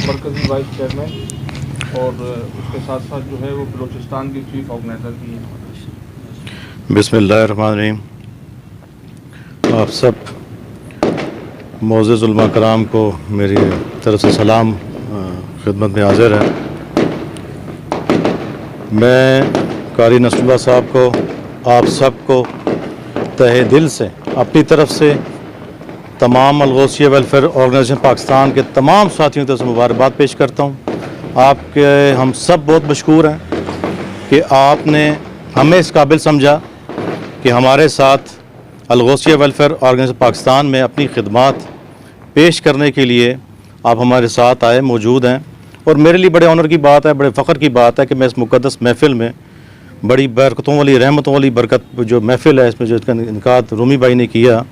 मरकज़ी vice chairman और उसके साथ साथ जो है वो बलूचिस्तान की चीफ ऑर्गेनाइज़र भी हैं। बिस्मिल्लाहिर्रहमानिर्रहीम। आप सब मोअज़्ज़ज़ उलमा कराम को मेरी तरफ से सलाम, खिदमत में हाज़िर है। मैं कारी नसरुल्लाह साहब को, आप सब को तहे दिल से अपनी तरफ से तमाम अल-गौसिया वेलफेयर ऑर्गेनाइजेशन पाकिस्तान के तमाम साथियों की तरफ से मुबारकबाद पेश करता हूँ। आपके हम सब बहुत मशकूर हैं कि आपने हमें इस काबिल समझा कि हमारे साथ अल-गौसिया वेलफेयर ऑर्गेनाइजेशन पाकिस्तान में अपनी खिदमात पेश करने के लिए आप हमारे साथ आए, मौजूद हैं। और मेरे लिए बड़े ऑनर की बात है, बड़े फ़ख्र की बात है कि मैं इस मुक़द्दस महफ़िल में बड़ी बरकतों वाली, रहमतों वाली बरकत जो महफ़िल है, इसमें जो इसका इनकाद रूमी भाई ने किया,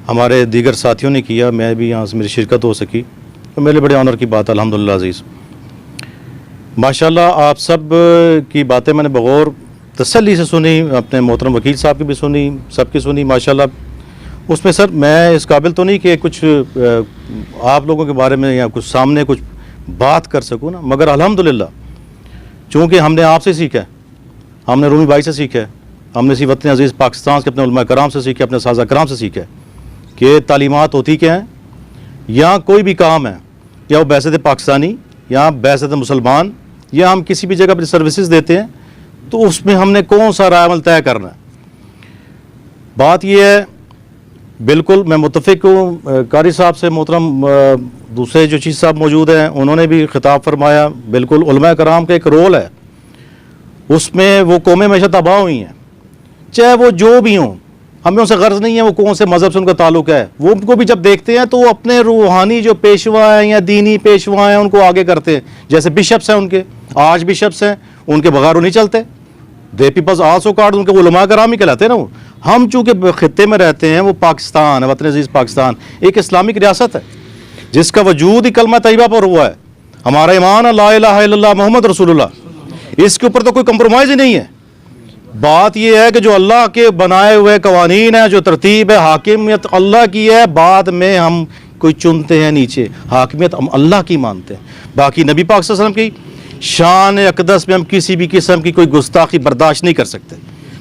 हमारे दीगर साथियों ने किया, मैं भी यहाँ से मेरी शिरकत हो सकी, तो मेरे लिए बड़े ऑनर की बात है। अल्हम्दुलिल्लाह अज़ीज़, माशाल्लाह आप सब की बातें मैंने बगौर तसल्ली से सुनी, अपने मोहतरम वकील साहब की भी सुनी, सबकी सुनी माशाल्लाह। उसमें सर मैं इस काबिल तो नहीं कि कुछ आप लोगों के बारे में या कुछ सामने कुछ बात कर सकूँ ना, मगर अल्हम्दुलिल्लाह चूँकि हमने आपसे सीखा है, हमने रूमी भाई से सीखा है, हमने इसी वतन अज़ीज़ पाकिस्तान के अपने उलमा कराम से सीखा, अपने साज़ा कराम से सीखा है कि तालीमात होती क्या हैं, या कोई भी काम है, या वो बैसत पाकिस्तानी या बैसत मुसलमान, या हम किसी भी जगह पर सर्विसेज देते हैं, तो उसमें हमने कौन सा राय अमल तय करना है। बात यह है, बिल्कुल मैं मुत्तफ़िक हूँ कारी साहब से। मोहतरम दूसरे जो चीज़ साहब मौजूद हैं, उन्होंने भी खिताब फरमाया, बिल्कुल उलमा कराम का एक रोल है, उसमें वो कौमें हमेशा तबाह हुई हैं, चाहे वो जो भी हों, हमें उनसे गर्ज नहीं है वो कौन से मज़हब से उनका ताल्लुक़ है। वो उनको भी जब देखते हैं तो वो अपने रूहानी जो पेशवा हैं या दीनी पेशवा हैं उनको आगे करते हैं। जैसे बिशप्स हैं, उनके आज बिशप्स हैं, उनके बगैर वो नहीं चलते। दे पीपल्स आल्सो कार्ड, उनके उलमा कराम ही कहलाते हैं ना वो। हम चूँकि खित्ते में रहते हैं, वो पाकिस्तान है, वतन अज़ीज़ पाकिस्तान एक इस्लामिक रियासत है जिसका वजूद ही कलमा तैयबा पर हुआ है। हमारा ईमान है ला इलाहा इल्लल्लाह मोहम्मद रसूलुल्लाह, इसके ऊपर तो कोई कंप्रोमाइज़ ही नहीं है। बात यह है कि जो अल्लाह के बनाए हुए कवानीन है, जो तरतीब है, हाकिमियत अल्लाह की है, बाद में हम कोई चुनते हैं नीचे, हाकिमियत हम अल्लाह की मानते हैं। बाकी नबी पाक सल्लल्लाहु अलैहि वसल्लम की शान अक़दस में हम किसी भी किस्म की कोई गुस्ताखी बर्दाश्त नहीं कर सकते,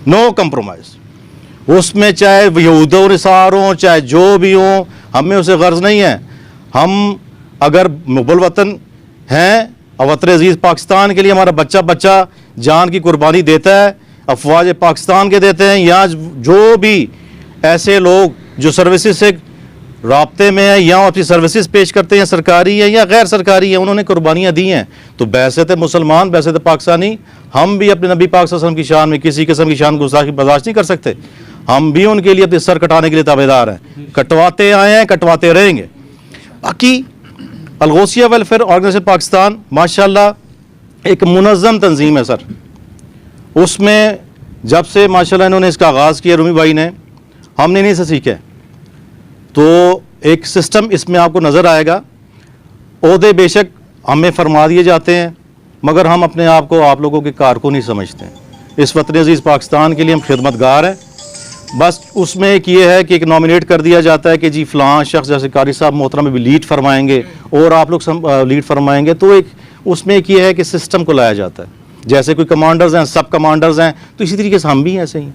नो कंप्रोमाइज़। उसमें चाहे यहूद और नसार हों, चाहे जो भी हों, हमें उसे गर्ज नहीं है। हम अगर मुग़ल वतन हैं और वतन अज़ीज़ पाकिस्तान के लिए हमारा बच्चा बच्चा जान की कुर्बानी देता है, अफवाज पाकिस्तान के देते हैं, या जो भी ऐसे लोग जो सर्विसेज से राब्ते में हैं या अपनी सर्विसेज पेश करते हैं, सरकारी है या गैर सरकारी है, उन्होंने कुर्बानियाँ दी हैं। तो बैसत मुसलमान, बैसत पाकिस्तानी, हम भी अपने नबी पाक सल्लल्लाहु अलैहि वसल्लम की शान में किसी किस्म की शान गुस्ताखी बर्दाश्त नहीं कर सकते। हम भी उनके लिए अपने सर कटाने के लिए ताबेदार हैं, कटवाते आए हैं, कटवाते रहेंगे। बाकी अल-गौसिया वेलफेयर ऑर्गेनाइजेशन पाकिस्तान माशाल्लाह एक मुनज़्ज़म तंजीम है सर। उसमें जब से माशाल्लाह इन्होंने इसका आगाज़ किया, रूमी भाई ने, हमने इन्हीं से सीखा है। तो एक सिस्टम इसमें आपको नज़र आएगा। ओहदे बेशक हमें फरमा दिए जाते हैं, मगर हम अपने आप को आप लोगों के कारकुन नहीं समझते हैं। इस वतन अज़ीज़ पाकिस्तान के लिए हम खिदमतगार हैं। बस उसमें एक ये है कि एक नॉमिनेट कर दिया जाता है कि जी फ़लाँ शख्स, जैसे कारी साहब मोहतरम भी लीड फरमाएंगे और आप लोग लीड फरमाएंगे, तो एक उसमें एक ये है कि सिस्टम को लाया जाता है। जैसे कोई कमांडर्स हैं, सब कमांडर्स हैं, तो इसी तरीके से हम भी ऐसे ही।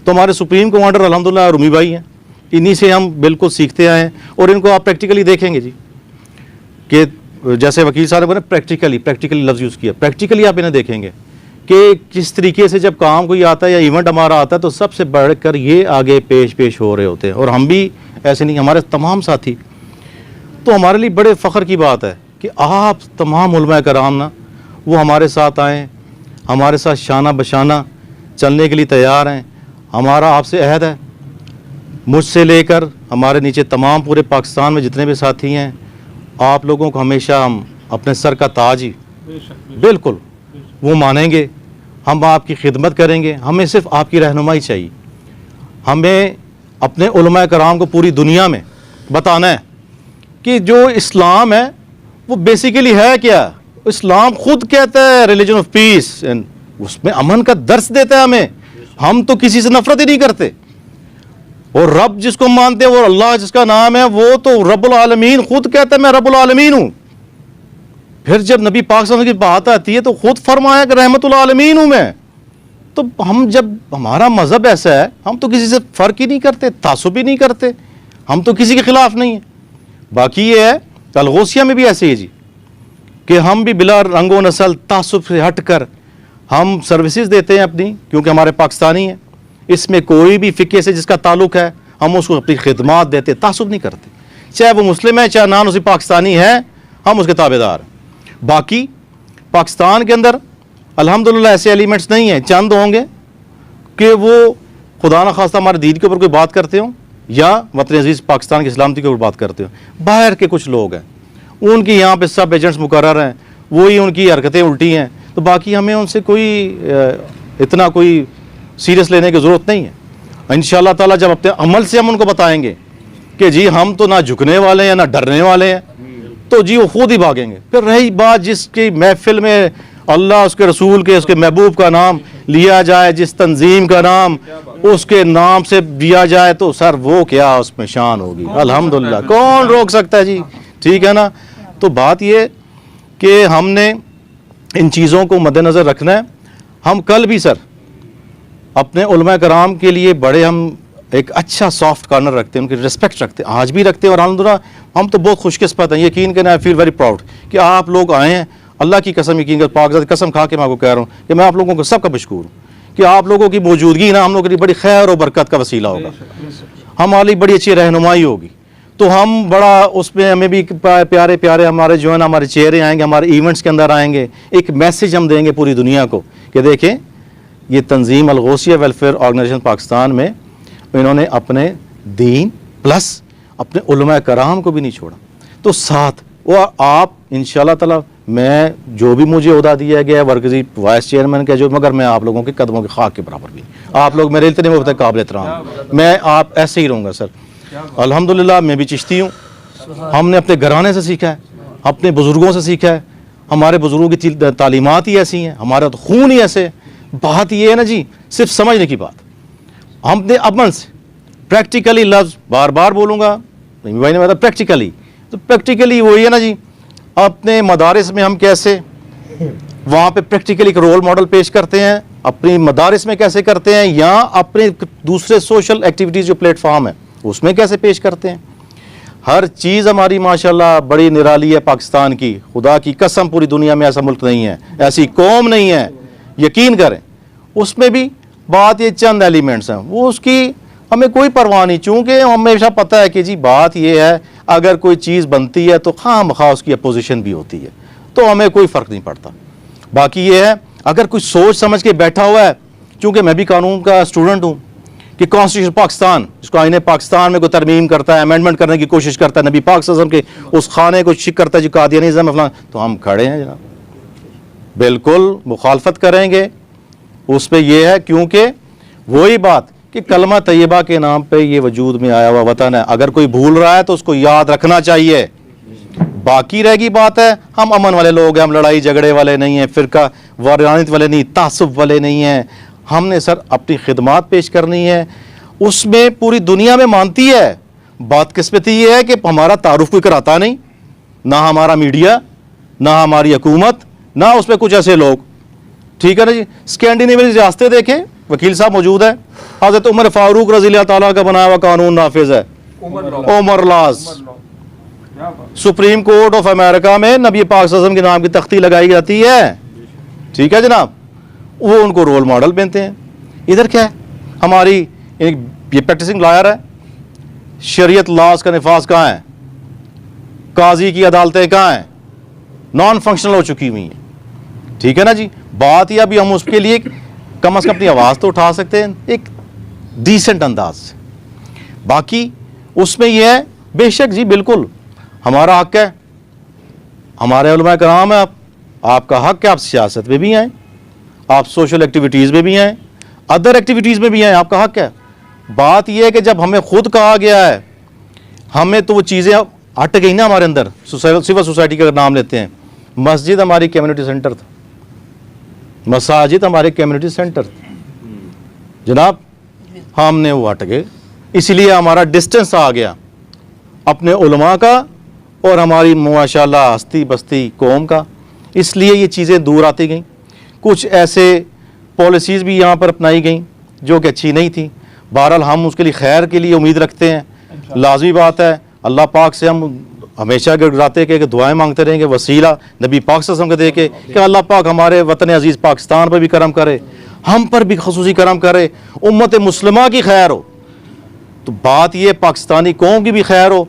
तो हमारे सुप्रीम कमांडर अल्हम्दुलिल्लाह रूमी भाई हैं, इन्हीं से हम बिल्कुल सीखते आए हैं। और इनको आप प्रैक्टिकली देखेंगे जी कि जैसे वकील साहब ने बोला प्रैक्टिकली लफ्ज़ यूज़ किया, प्रैक्टिकली आप इन्हें देखेंगे कि किस तरीके से जब काम कोई आता है या इवेंट हमारा आता है तो सबसे बढ़कर ये आगे पेश हो रहे होते हैं। और हम भी ऐसे नहीं, हमारे तमाम साथी। तो हमारे लिए बड़े फ़ख्र की बात है कि आप तमाम उलमा कराम ना वो हमारे साथ आएँ, हमारे साथ शाना बशाना चलने के लिए तैयार हैं। हमारा आपसे अहद है, मुझसे लेकर हमारे नीचे तमाम पूरे पाकिस्तान में जितने भी साथी हैं, आप लोगों को हमेशा हम अपने सर का ताज ही बिल्कुल वो मानेंगे। हम आपकी खिदमत करेंगे, हमें सिर्फ आपकी रहनुमाई चाहिए। हमें अपने उलमा कराम को पूरी दुनिया में बताना है कि जो इस्लाम है वो बेसिकली है क्या। इस्लाम खुद कहता है रिलीजन ऑफ पीस, एंड उसमें अमन का दर्स देता है हमें। हम तो किसी से नफरत ही नहीं करते। और रब जिसको मानते हैं वो अल्लाह जिसका नाम है, वो तो रब्बुल आलमीन खुद कहता है मैं रब्बुल आलमीन हूँ। फिर जब नबी पाक सल्लल्लाहु अलैहि वसल्लम की बात आती है तो खुद फरमाया कि रहमतुल आलमीन हूँ मैं। तो हम जब हमारा मज़हब ऐसा है, हम तो किसी से फ़र्क ही नहीं करते, तासुब ही नहीं करते, हम तो किसी के ख़िलाफ़ नहीं है। बाकी ये है अलगोसिया में भी ऐसे ही जी कि हम भी बिला रंगो नस्ल तासुब से हट कर हम सर्विसेज देते हैं अपनी, क्योंकि हमारे पाकिस्तानी हैं, इसमें कोई भी फ़िक़े से जिसका ताल्लुक़ है हम उसको अपनी खिदमात देते, तासुब नहीं करते, चाहे वो मुस्लिम है चाहे नान उसी पाकिस्तानी है, हम उसके ताबेदार हैं। बाकी पाकिस्तान के अंदर अल्हम्दुलिल्लाह ऐसे एलिमेंट्स नहीं हैं, चंद होंगे कि वो खुदा न खास्ता हमारे दीन के ऊपर कोई बात करते हों या वतन अजीज़ पाकिस्तान की सलामती के ऊपर बात करते हों। बाहर के कुछ लोग हैं, उनकी यहाँ पे सब एजेंट्स मुकर्रर हैं, वही उनकी हरकतें उल्टी हैं, तो बाकी हमें उनसे कोई इतना कोई सीरियस लेने की ज़रूरत नहीं है। इंशाअल्लाह ताला जब अपने अमल से हम उनको बताएंगे कि जी हम तो ना झुकने वाले हैं ना डरने वाले हैं, तो जी वो खुद ही भागेंगे। फिर रही बात जिसकी महफिल में अल्लाह उसके रसूल के उसके महबूब का नाम लिया जाए, जिस तंजीम का नाम उसके नाम से दिया जाए, तो सर वो क्या उसमें शान होगी। अल्हम्दुलिल्लाह कौन रोक सकता है जी, ठीक है ना। तो बात ये कि हमने इन चीज़ों को मद्देनज़र रखना है। हम कल भी सर अपने उलमा कराम के लिए बड़े हम एक अच्छा सॉफ्ट कॉर्नर रखते हैं, उनकी रिस्पेक्ट रखते हैं, आज भी रखते हैं। और अल्हम्दुलिल्लाह हम तो बहुत खुशकिस्मत हैं, यकीन करना, आई फील वेरी प्राउड कि आप लोग आए हैं। अल्लाह की कसम, यकीन कर पाक कसम खा के मैं आपको कह रहा हूँ कि मैं आप लोगों को सबका मशकूर हूँ कि आप लोगों की मौजूदगी ना हम लोगों के लिए बड़ी खैर और बरकत का वसीला होगा, हमारे लिए बड़ी अच्छी रहनुमाई होगी। तो हम बड़ा उसमें हमें भी प्यारे प्यारे हमारे जो है ना हमारे चेहरे आएंगे, हमारे इवेंट्स के अंदर आएंगे, एक मैसेज हम देंगे पूरी दुनिया को कि देखें ये तंजीम अलगोसिया वेलफेयर ऑर्गेनाइजेशन पाकिस्तान में इन्होंने अपने दीन प्लस अपने उलमा कराम को भी नहीं छोड़ा। तो साथ वो आप इंशाअल्लाह ताला, मैं जो भी मुझे ओहदा दिया गया है वर्कजी वाइस चेयरमैन का, जो मगर मैं आप लोगों के कदमों के खाक के बराबर भी, आप लोग मेरे इतने मुफ्त काबिल एहतराम, मैं आप ऐसे ही रहूँगा सर। अल्हम्दुलिल्लाह मैं भी चिश्ती हूँ, हमने अपने घराने से सीखा है, अपने बुज़ुर्गों से सीखा है, हमारे बुज़ुर्गों की तालीमात ही ऐसी हैं, हमारा तो खून ही ऐसे। बात ये है ना जी, सिर्फ समझने की बात, हमने अमल से प्रैक्टिकली, लफ्ज़ बार बार बोलूँगा भाई ने मतलब प्रैक्टिकली, तो प्रैक्टिकली वही है ना जी, अपने मदारिस में हम कैसे वहाँ पे प्रैक्टिकली एक रोल मॉडल पेश करते हैं, अपनी मदारिस में कैसे करते हैं, या अपने दूसरे सोशल एक्टिविटीज़ जो प्लेटफॉर्म है उसमें कैसे पेश करते हैं। हर चीज़ हमारी माशाल्लाह बड़ी निराली है पाकिस्तान की, खुदा की कसम पूरी दुनिया में ऐसा मुल्क नहीं है, ऐसी कौम नहीं है, यकीन करें। उसमें भी बात ये चंद एलिमेंट्स हैं, वो उसकी हमें कोई परवाह नहीं, चूँकि हमेशा पता है कि जी बात ये है अगर कोई चीज़ बनती है तो खामखा उसकी अपोजिशन भी होती है, तो हमें कोई फ़र्क नहीं पड़ता। बाकी ये है अगर कोई सोच समझ के बैठा हुआ है, चूँकि मैं भी कानून का स्टूडेंट हूँ, कि कॉन्स्टिट्यूशन पाकिस्तान जिसको आईने पाकिस्तान में कोई तरमीम करता है, अमेंडमेंट करने की कोशिश करता है, नबी पाक सल्लल्लाहु अलैहि वसल्लम के उस खाने को शिक करता है जो कादियानिज़्म है फलां, तो हम खड़े हैं जनाब, बिल्कुल मुखालफत करेंगे उस पर। यह है क्योंकि वही बात कि कलमा तैयबा के नाम पे ये वजूद में आया हुआ वतन है, अगर कोई भूल रहा है तो उसको याद रखना चाहिए। बाकी रहेगी बात है, हम अमन वाले लोग हैं, हम लड़ाई झगड़े वाले नहीं हैं, फ़िरका वारानियत वाले नहीं, तासुब वाले नहीं हैं। हमने सर अपनी खिदमात पेश करनी है, उसमें पूरी दुनिया में मानती है। बदकिस्मती ये है कि हमारा तारुफ कोई कराता नहीं, ना हमारा मीडिया, ना हमारी हुकूमत, ना उसमें कुछ ऐसे लोग, ठीक है ना जी। स्कैंडिनेवियन रियासतें देखें, वकील साहब मौजूद है, हज़रत उमर फारूक रज़ी अल्लाह ताला का बनाया हुआ कानून नाफिज है, उमर laws. Supreme Court of America में नबी पाक सल्लल्लाहु अलैहि वसल्लम के नाम की तख्ती लगाई जाती है, ठीक है जनाब, वो उनको रोल मॉडल बनते हैं। इधर क्या है, हमारी ये प्रैक्टिसिंग लॉयर है, शरीयत लॉज का नफाज कहाँ है, काजी की अदालतें कहाँ हैं, नॉन फंक्शनल हो चुकी हुई हैं, ठीक है ना जी। बात ही अभी हम उसके लिए कम से कम अपनी आवाज़ तो उठा सकते हैं एक डिसेंट अंदाज से। बाकी उसमें यह है बेशक जी बिल्कुल हमारा हक है, हमारे उलमा कराम है, आपका हक है, आप सियासत में भी आएँ, आप सोशल एक्टिविटीज़ में भी आएँ, अदर एक्टिविटीज़ में भी आएँ, आपका हक है। बात यह है कि जब हमें खुद कहा गया है, हमें तो वो चीज़ें हट गई ना हमारे अंदर। सिविल सोसाइटी का नाम लेते हैं, मस्जिद हमारी कम्युनिटी सेंटर था, मसाजिद हमारे कम्युनिटी सेंटर जनाब, हमने वो हट गए, इसलिए हमारा डिस्टेंस आ गया अपने उलमा का और हमारी माशाअल्लाह हस्ती बस्ती कौम का। इसलिए ये चीज़ें दूर आती गईं। कुछ ऐसे पॉलिसीज़ भी यहाँ पर अपनाई गई जो कि अच्छी नहीं थी। बहरहाल हम उसके लिए खैर के लिए उम्मीद रखते हैं। लाजमी बात है, अल्लाह पाक से हम हमेशा गिड़गिड़ाते के दुआएं मांगते रहेंगे, वसीला नबी पाक सल्लल्लाहु अलैहि वसल्लम को दे के कि अल्लाह पाक हमारे वतन अजीज़ पाकिस्तान पर भी करम करे, हम पर भी खसूसी करम करे, उम्मत मुस्लिमा की खैर हो। तो बात ये पाकिस्तानी कौम की भी खैर हो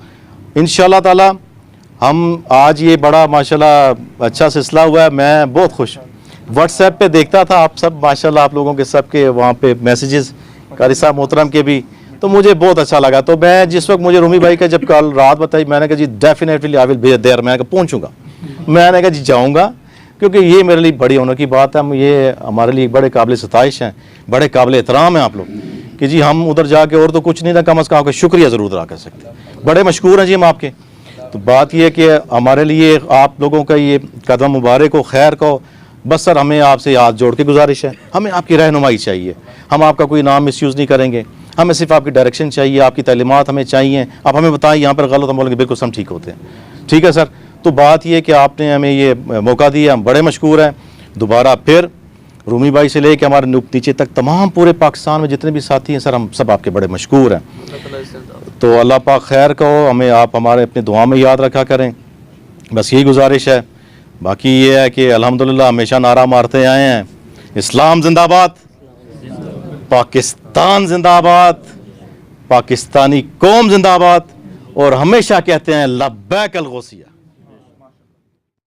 इंशाअल्लाह ताला। हम आज ये बड़ा माशाल्लाह अच्छा सिलसिला हुआ है, मैं बहुत खुश हूँ। व्हाट्सएप पे देखता था आप सब माशाल्लाह, आप लोगों के सब के वहाँ पे मैसेजेस कारी साहब मोहतरम के भी, तो मुझे बहुत अच्छा लगा। तो मैं जिस वक्त मुझे रूमी भाई का जब कल रात बताई, मैंने कहा जी definitely I will be there, मैंने कहा पहुँचूँगा, मैंने कहा जी जाऊँगा, क्योंकि ये मेरे लिए बड़ी होने की बात है। हम ये हमारे लिए बड़े काबिल सताइश हैं, बड़े काबिल एहतराम हैं आप लोग कि जी हम उधर जाके और तो कुछ नहीं था, कम अज़ कम आपका शुक्रिया ज़रूर अदा कर सकते हैं। बड़े मशकूर हैं जी हम आपके। तो बात यह है कि हमारे लिए आप लोगों का ये कदम मुबारक हो, खैर को। बस सर हमें आपसे हाथ जोड़ के गुजारिश है, हमें आपकी रहनुमाई चाहिए। हम आपका कोई नाम मिसयूज़ नहीं करेंगे, हमें सिर्फ आपकी डायरेक्शन चाहिए, आपकी तालीमात हमें चाहिए। आप हमें बताएं यहाँ पर गलत हम बोलेंगे, बिल्कुल हम ठीक होते हैं। ठीक है सर। तो बात यह कि आपने हमें ये मौका दिया, हम बड़े मशकूर हैं। दोबारा फिर रूमी भाई से लेके हमारे नीचे तक तमाम पूरे पाकिस्तान में जितने भी साथी हैं सर, हम सब आपके बड़े मशकूर हैं। तो अल्लाह पाक खैर कहो, हमें आप हमारे अपने दुआ में याद रखा करें, बस यही गुजारिश है। बाकी ये है कि अल्हम्दुलिल्लाह हमेशा नारा मारते आए हैं, इस्लाम जिंदाबाद, पाकिस्तान जिंदाबाद, पाकिस्तानी कौम जिंदाबाद, और हमेशा कहते हैं लब्बैक अल गौसिया।